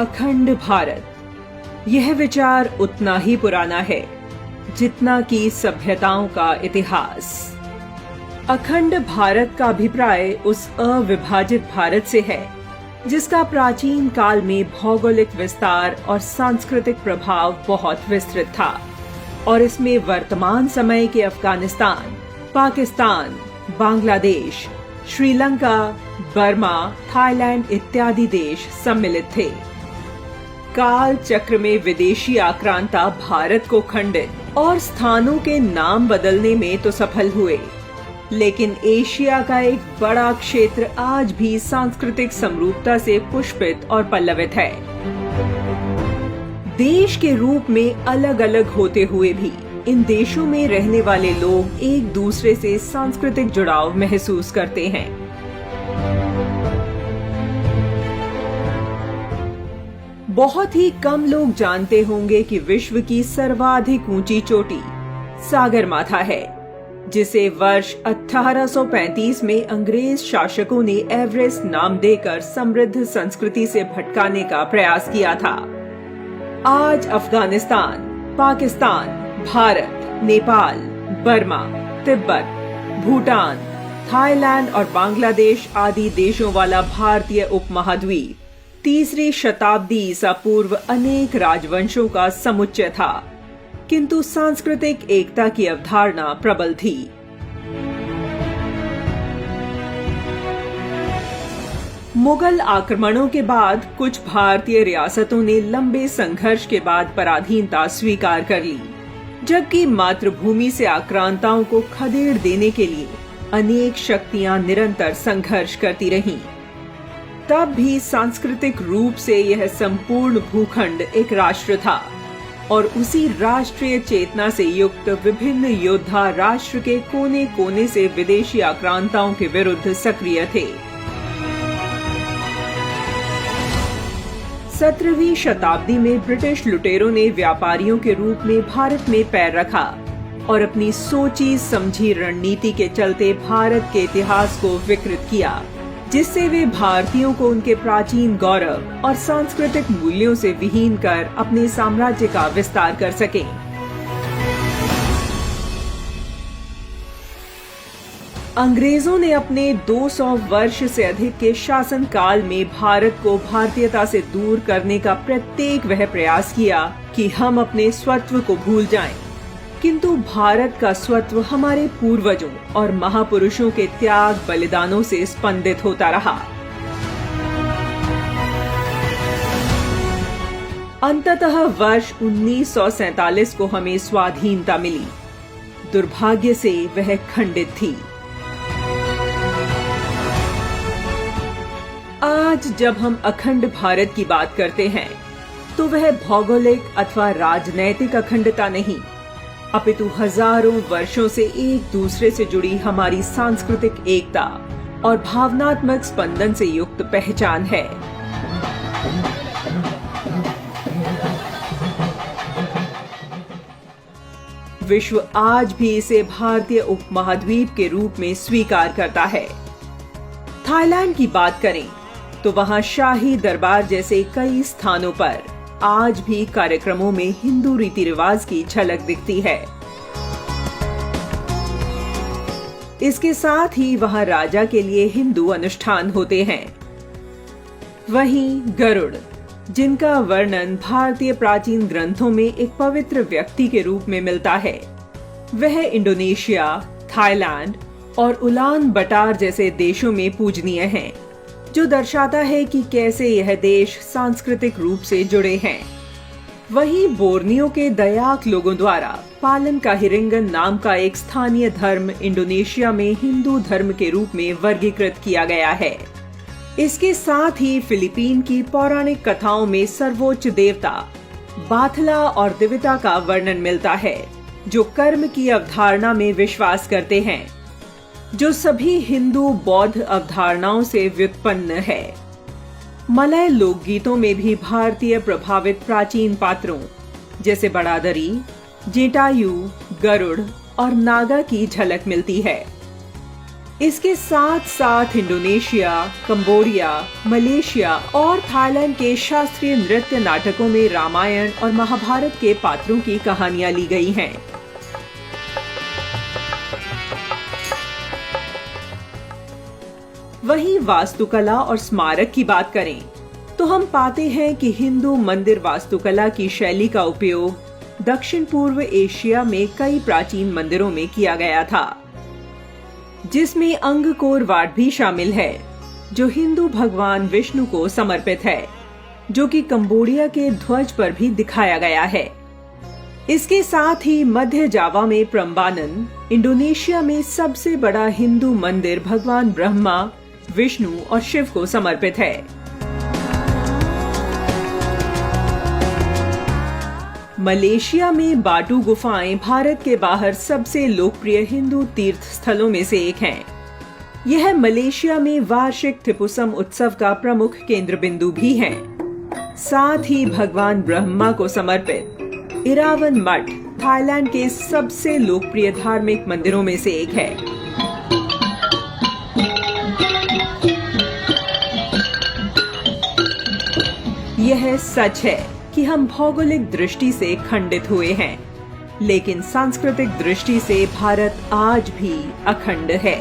अखंड भारत, यह विचार उतना ही पुराना है जितना कि सभ्यताओं का इतिहास। अखंड भारत का अभिप्राय उस अविभाजित भारत से है जिसका प्राचीन काल में भौगोलिक विस्तार और सांस्कृतिक प्रभाव बहुत विस्तृत था और इसमें वर्तमान समय के अफगानिस्तान, पाकिस्तान, बांग्लादेश, श्रीलंका, बर्मा, थाईलैंड इत्यादि देश सम्मिलित थे। काल चक्र में विदेशी आक्रांता भारत को खंडित और स्थानों के नाम बदलने में तो सफल हुए, लेकिन एशिया का एक बड़ा क्षेत्र आज भी सांस्कृतिक समरूपता से पुष्पित और पल्लवित है। देश के रूप में अलग अलग होते हुए भी इन देशों में रहने वाले लोग एक दूसरे से सांस्कृतिक जुड़ाव महसूस करते हैं। बहुत ही कम लोग जानते होंगे कि विश्व की सर्वाधिक ऊंची चोटी सागरमाथा है, जिसे वर्ष 1835 में अंग्रेज शासकों ने एवरेस्ट नाम देकर समृद्ध संस्कृति से भटकाने का प्रयास किया था। आज अफगानिस्तान, पाकिस्तान, भारत, नेपाल, बर्मा, तिब्बत, भूटान, थाईलैंड और बांग्लादेश आदि देशों वाला भारतीय उपमहाद्वीप 3री शताब्दी ईसा पूर्व अनेक राजवंशों का समुच्चय था, किंतु सांस्कृतिक एकता की अवधारणा प्रबल थी। मुगल आक्रमणों के बाद कुछ भारतीय रियासतों ने लंबे संघर्ष के बाद पराधीनता स्वीकार कर ली, जबकि मातृभूमि से आक्रांताओं को खदेड़ देने के लिए अनेक शक्तियां निरंतर संघर्ष करती रहीं। तब भी सांस्कृतिक रूप से यह संपूर्ण भूखंड एक राष्ट्र था और उसी राष्ट्रीय चेतना से युक्त विभिन्न योद्धा राष्ट्र के कोने कोने से विदेशी आक्रांताओं के विरुद्ध सक्रिय थे। 17वीं शताब्दी में ब्रिटिश लुटेरों ने व्यापारियों के रूप में भारत में पैर रखा और अपनी सोची समझी रणनीति के चलते भारत के इतिहास को विकृत किया, जिससे वे भारतीयों को उनके प्राचीन गौरव और सांस्कृतिक मूल्यों से विहीन कर अपने साम्राज्य का विस्तार कर सकें। अंग्रेजों ने अपने 200 वर्ष से अधिक के शासन काल में भारत को भारतीयता से दूर करने का प्रत्येक वह प्रयास किया कि हम अपने स्वत्व को भूल जाएं, किंतु भारत का स्वत्व हमारे पूर्वजों और महापुरुषों के त्याग बलिदानों से स्पंदित होता रहा। अंततः वर्ष 1947 को हमें स्वाधीनता मिली। दुर्भाग्य से वह खंडित थी। आज जब हम अखंड भारत की बात करते हैं तो वह भौगोलिक अथवा राजनैतिक अखंडता नहीं, अपितु हजारों वर्षों से एक दूसरे से जुड़ी हमारी सांस्कृतिक एकता और भावनात्मक स्पंदन से युक्त पहचान है। विश्व आज भी इसे भारतीय उपमहाद्वीप के रूप में स्वीकार करता है। थाईलैंड की बात करें तो वहां शाही दरबार जैसे कई स्थानों पर आज भी कार्यक्रमों में हिंदू रीति रिवाज की झलक दिखती है। इसके साथ ही वहां राजा के लिए हिंदू अनुष्ठान होते हैं। वहीं गरुड़, जिनका वर्णन भारतीय प्राचीन ग्रंथों में एक पवित्र व्यक्ति के रूप में मिलता है, वह इंडोनेशिया, थाईलैंड और उलान बटार जैसे देशों में पूजनीय हैं, जो दर्शाता है कि कैसे यह देश सांस्कृतिक रूप से जुड़े हैं। वहीं बोर्नियो के दयाक लोगों द्वारा पालन काहिरिंगन नाम का एक स्थानीय धर्म इंडोनेशिया में हिंदू धर्म के रूप में वर्गीकृत किया गया है। इसके साथ ही फिलीपीन की पौराणिक कथाओं में सर्वोच्च देवता बाथला और दिविता का वर्णन मिलता है, जो कर्म की अवधारणा में विश्वास करते हैं, जो सभी हिंदू बौद्ध अवधारणाओं से व्युत्पन्न है। मलय लोकगीतों में भी भारतीय प्रभावित प्राचीन पात्रों जैसे बड़ादरी, जेटायु, गरुड़ और नागा की झलक मिलती है। इसके साथ साथ इंडोनेशिया, कंबोडिया, मलेशिया और थाईलैंड के शास्त्रीय नृत्य नाटकों में रामायण और महाभारत के पात्रों की कहानियां ली गई हैं। वहीं वास्तुकला और स्मारक की बात करें तो हम पाते हैं कि हिंदू मंदिर वास्तुकला की शैली का उपयोग दक्षिण पूर्व एशिया में कई प्राचीन मंदिरों में किया गया था, जिसमें अंगकोर वाट भी शामिल है, जो हिंदू भगवान विष्णु को समर्पित है, जो कि कंबोडिया के ध्वज पर भी दिखाया गया है। इसके साथ ही मध्य जावा में प्रम्बानन, इंडोनेशिया में सबसे बड़ा हिंदू मंदिर भगवान ब्रह्मा, विष्णु और शिव को समर्पित है। मलेशिया में बाटू गुफाएं भारत के बाहर सबसे लोकप्रिय हिंदू तीर्थ स्थलों में से एक हैं। यह मलेशिया में वार्षिक थिपुसम उत्सव का प्रमुख केंद्र बिंदु भी है। साथ ही भगवान ब्रह्मा को समर्पित इरावन मठ थाईलैंड के सबसे लोकप्रिय धार्मिक मंदिरों में से एक है। यह सच है कि हम भौगोलिक दृष्टि से खंडित हुए हैं, लेकिन सांस्कृतिक दृष्टि से भारत आज भी अखंड है।